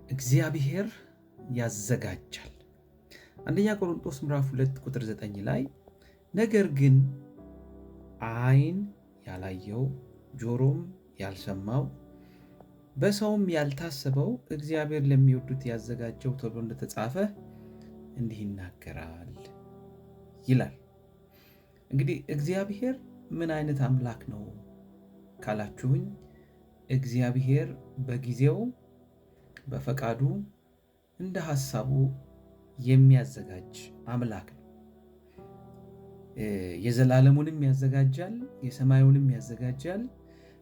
እግዚአብሔር ያዘጋጃል። አንደኛ ቆሮንቶስ ምዕራፍ 2 ቁጥር 9 ላይ ነገር ግን ዓይን ያላየው ጆሮም ያልሰማው በሰውም ያልታሰበው እግዚአብሔር ለሚወዱት ያዘጋጀው ተብሎ እንደተጻፈ እንዲህ ይናገራል ይላል። እንግዲህ እግዚአብሔር ምን አይነት አምላክ ነው ካላችሁኝ፣ እግዚአብሔር በጊዜው በፈቃዱ እንደ ሐሳቡ የሚያዘጋጅ አምላክ ነው። የዘላለሙንም ያዘጋጃል፣ የሰማዩንም ያዘጋጃል።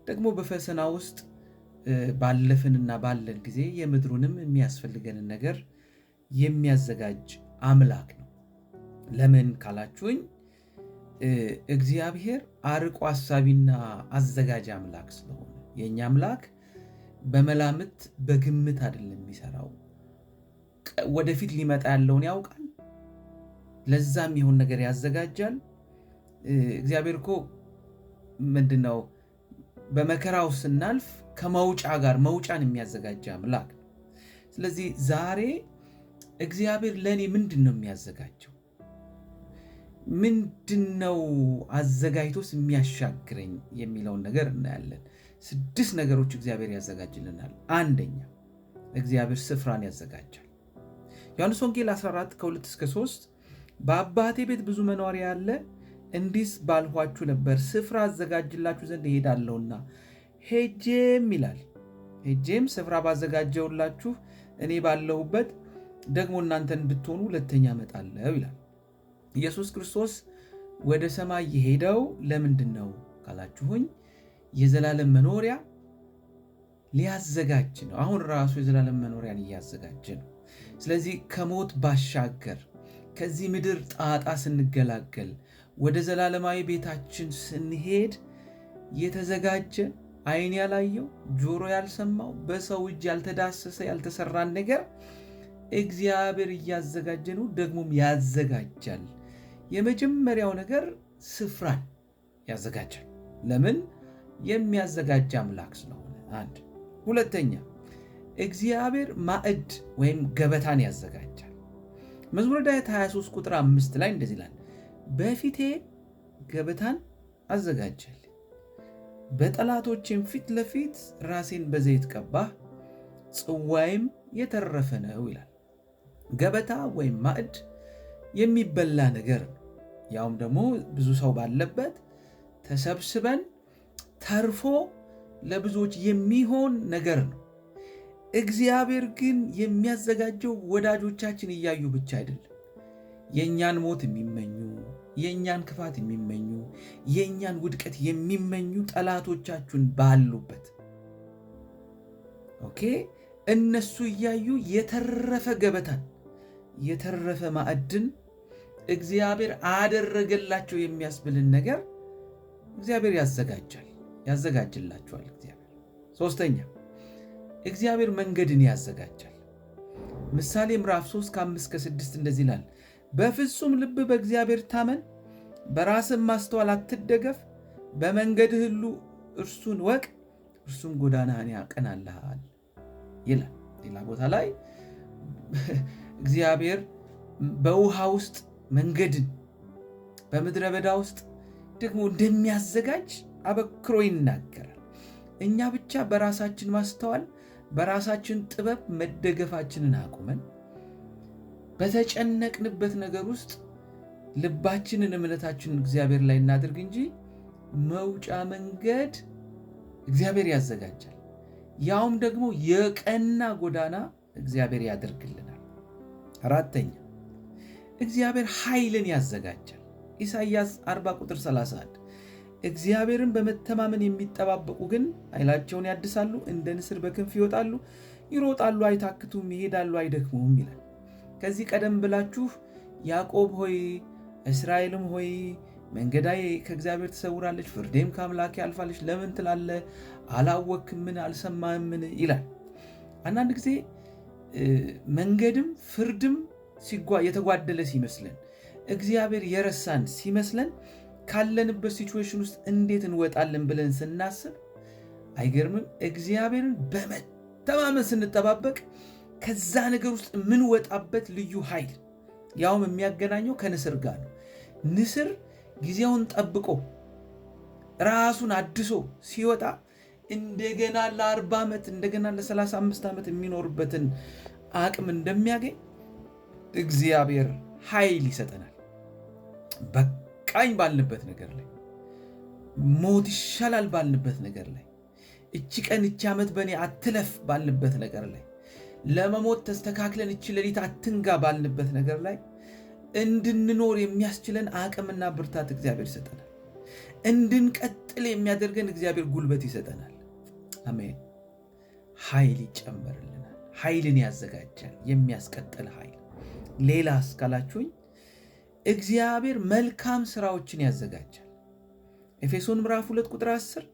ደግሞ በፈተና ውስጥ ባለፍንና ባለን ጊዜ የምድሩንም የሚያስፈልገንን ነገር የሚያዘጋጅ አምላክ ነው። ለምን ካላችሁኝ እግዚአብሔር አርቆ አሳቢና አዘጋጅ አምላክ ስለሆነ። የኛ አምላክ በመላምት በግምት አይደለም የሚሰራው። ወደፊት ሊመጣ ያለውን ያውቃል። ለዛም የሆነ ነገር ያዘጋጃል። እግዚአብሔር እኮ ምንድነው በመከራው ስናልፍ ከመውጫ ጋር መውጫን የሚያዘጋጅ አምላክ ነው። ስለዚህ ዛሬ እግዚአብሔር ለኔ ምንድነው የሚያዘጋጀው? ምንድነው አዘጋጅቶስ የሚያሻግረኝ የሚለውን ነገር እናያለን። 6 ነገሮች እግዚአብሔር ያዘጋጅልናል። አንደኛ እግዚአብሔር ስፍራን ያዘጋጃል። ዮሐንስ ወንጌል 14 ከ2 እስከ 3 በአባቴ ቤት ብዙ መኖሪያ አለ፣ እንዲህስ ባልኋችሁ ነበር፣ ስፍራ አዘጋጅላችሁ ዘንድ እሄዳለሁና ሄጄም ይላል ሄጄም ስፍራ ባዘጋጀውላችሁ እኔ ባለሁበት ደግሞ እናንተን ብትሆኑ ሁለተኛ እመጣለሁ ይላል። ኢየሱስ ክርስቶስ ወደ ሰማይ የሄደው ለምንድን ነው ካላችሁኝ የዘላለም መኖሪያ ሊያዘጋጅ ነው። አሁን ራሱ የዘላለም መኖሪያን እያዘጋጀ ነው። ስለዚህ ከሞት ባሻገር ከዚህ ምድር ጣጣ ስንገላገል ወደ ዘላለማዊ ቤታችን ስንሄድ የተዘጋጀ ዓይን ያላየው ጆሮ ያልሰማው በሰው እጅ ያልተዳሰሰ ያልተሰራን ነገር እግዚአብሔር እያዘጋጀ ነው፣ ደግሞም ያዘጋጃል። የመጀመሪያው ነገር ስፍራን ያዘጋጃል። ለምን? የሚያዘጋጅ አምላክ ስለሆነ። አንድ ሁለተኛ እግዚአብሔር ማዕድ ወይም ገበታን ያዘጋጃል። መዝሙረ ዳዊት 23 ቁጥር 5 ላይ እንደዚህ ይላል፣ በፊቴ ገበታን አዘጋጀል፣ በጠላቶቼም ፊት ለፊት ራሴን በዘይት ቀባህ፣ ጽዋይም የተረፈ ነው ይላል። ገበታ ወይም ማዕድ የሚበላ ነገር ነው። ያውም ደግሞ ብዙ ሰው ባለበት ተሰብስበን ተርፎ ለብዙዎች የሚሆን ነገር ነው። እግዚአብሔር ግን የሚያዘጋጀው ወዳጆቻችን እያዩ ብቻ አይደለም። የእኛን ሞት የሚመኙ፣ የእኛን ክፋት የሚመኙ፣ የእኛን ውድቀት የሚመኙ ጠላቶቻችሁን ባሉበት እነሱ እያዩ የተረፈ ገበታን የተረፈ ማዕድን እግዚአብሔር አደረገላቸው የሚያስብልን ነገር እግዚአብሔር ያዘጋጅላቸዋል። እግዚአብሔር ሶስተኛ እግዚአብሔር መንገድን ያዘጋጃል። ምሳሌ ምዕራፍ 3 ከ5 ከ6 እንደዚህ ይላል፣ በፍጹም ልብ በእግዚአብሔር ታመን፣ በራስም ማስተዋል አትደገፍ፣ በመንገድህ ሁሉ እርሱን ወቅ፣ እርሱም ጎዳናህን ያቀናልሃል ይላል። ሌላ ቦታ ላይ እግዚአብሔር በውሃ ውስጥ መንገድን በምድረ በዳ ውስጥ ደግሞ እንደሚያዘጋጅ አበክሮ ይናገራል። እኛ ብቻ በራሳችን ማስተዋል በራሳችን ጥበብ መደገፋችንን አቁመን በተጨነቅንበት ነገር ውስጥ ልባችንን እምነታችንን እግዚአብሔር ላይ እናድርግ እንጂ መውጫ መንገድ እግዚአብሔር ያዘጋጃል። ያውም ደግሞ የቀና ጎዳና እግዚአብሔር ያደርግልናል። አራተኛ እግዚአብሔር ኃይልን ያዘጋጃል። ኢሳይያስ 40 ቁጥር 31 እግዚአብሔርን በመተማመን የሚጠባበቁ ግን ኃይላቸውን ያድሳሉ፣ እንደ ንስር በክንፍ ይወጣሉ፣ ይሮጣሉ አይታክቱም፣ ይሄዳሉ አይደክሙም ይላል። ከዚህ ቀደም ብላችሁ ያዕቆብ ሆይ እስራኤልም ሆይ መንገዳዬ ከእግዚአብሔር ትሰውራለች፣ ፍርዴም ከአምላኬ አልፋለች ለምን ትላለህ? አላወክምን? አልሰማህምን? ይላል። አንዳንድ ጊዜ መንገድም ፍርድም የተጓደለ ሲመስለን፣ እግዚአብሔር የረሳን ሲመስለን ካለንበት ሲቹዌሽን ውስጥ እንዴት እንወጣለን ብለን ስናስብ አይገርምም? እግዚአብሔርን በመተማመን ስንጠባበቅ ከዛ ነገር ውስጥ የምንወጣበት ልዩ ኃይል ያውም የሚያገናኘው ከንስር ጋር ነው። ንስር ጊዜውን ጠብቆ ራሱን አድሶ ሲወጣ እንደገና ለ40 ዓመት እንደገና ለ35 ዓመት የሚኖርበትን አቅም እንደሚያገኝ እግዚአብሔር ኃይል ይሰጠናል። በቃኝ ባልንበት ነገር ላይ፣ ሞት ይሻላል ባልንበት ነገር ላይ፣ እቺ ቀን እቺ ዓመት በእኔ አትለፍ ባልንበት ነገር ላይ፣ ለመሞት ተስተካክለን እቺ ሌሊት አትንጋ ባልንበት ነገር ላይ እንድንኖር የሚያስችለን አቅምና ብርታት እግዚአብሔር ይሰጠናል። እንድንቀጥል የሚያደርገን እግዚአብሔር ጉልበት ይሰጠናል። አሜን። ኃይል ይጨመርልናል። ኃይልን ያዘጋጃል፣ የሚያስቀጥል ኃይል። ሌላ እስካላችሁኝ እግዚአብሔር መልካም ስራዎችን ያዘጋጃል። ኤፌሶን ምዕራፍ 2 ቁጥር 10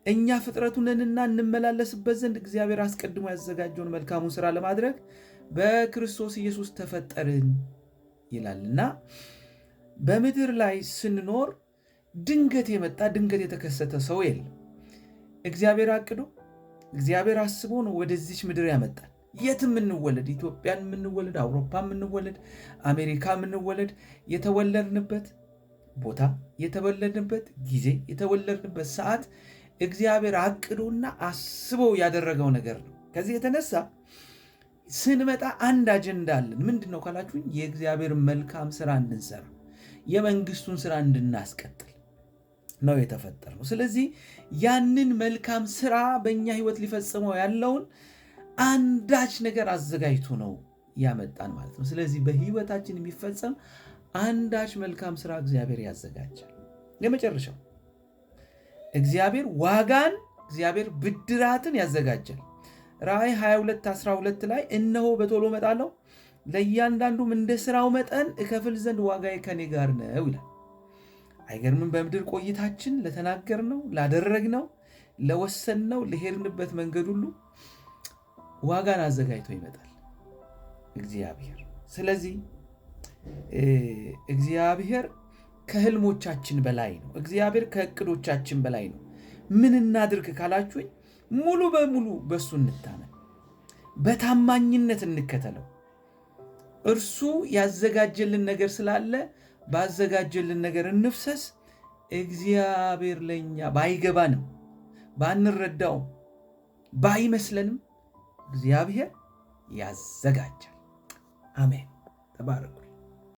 እኛ ፍጥረቱ ነንና እንመላለስበት ዘንድ እግዚአብሔር አስቀድሞ ያዘጋጀውን መልካሙን ስራ ለማድረግ በክርስቶስ ኢየሱስ ተፈጠርን ይላልና በምድር ላይ ስንኖር ድንገት የመጣ ድንገት የተከሰተ ሰው የለም። እግዚአብሔር አቅዶ እግዚአብሔር አስቦ ነው ወደዚች ምድር ያመጣል። የትም የምንወለድ፣ ኢትዮጵያን የምንወለድ፣ አውሮፓ የምንወለድ፣ አሜሪካ የምንወለድ፣ የተወለድንበት ቦታ፣ የተወለድንበት ጊዜ፣ የተወለድንበት ሰዓት እግዚአብሔር አቅዶና አስቦ ያደረገው ነገር ነው። ከዚህ የተነሳ ስንመጣ አንድ አጀንዳ አለን። ምንድን ነው ካላችሁኝ፣ የእግዚአብሔር መልካም ስራ እንድንሰራ፣ የመንግስቱን ስራ እንድናስቀጥል ነው የተፈጠርነው። ስለዚህ ያንን መልካም ስራ በእኛ ህይወት ሊፈጽመው ያለውን አንዳች ነገር አዘጋጅቶ ነው ያመጣን ማለት ነው። ስለዚህ በህይወታችን የሚፈጸም አንዳች መልካም ስራ እግዚአብሔር ያዘጋጃል። የመጨረሻው እግዚአብሔር ዋጋን፣ እግዚአብሔር ብድራትን ያዘጋጃል። ራእይ 22:12 ላይ እነሆ በቶሎ እመጣለሁ፣ ለእያንዳንዱም እንደ ስራው መጠን እከፍል ዘንድ ዋጋዬ ከኔ ጋር ነው ይላል። አይገርምም? በምድር ቆይታችን ለተናገርነው፣ ላደረግነው፣ ለወሰንነው፣ ለሄድንበት መንገድ ሁሉ ዋጋን አዘጋጅቶ ይመጣል እግዚአብሔር። ስለዚህ እግዚአብሔር ከህልሞቻችን በላይ ነው። እግዚአብሔር ከእቅዶቻችን በላይ ነው። ምን እናድርግ ካላችሁኝ፣ ሙሉ በሙሉ በእሱ እንታመን፣ በታማኝነት እንከተለው። እርሱ ያዘጋጀልን ነገር ስላለ ባዘጋጀልን ነገር እንፍሰስ። እግዚአብሔር ለኛ ባይገባንም፣ ባንረዳውም፣ ባይመስለንም እግዚአብሔር ያዘጋጃል። አሜን። ተባረኩ።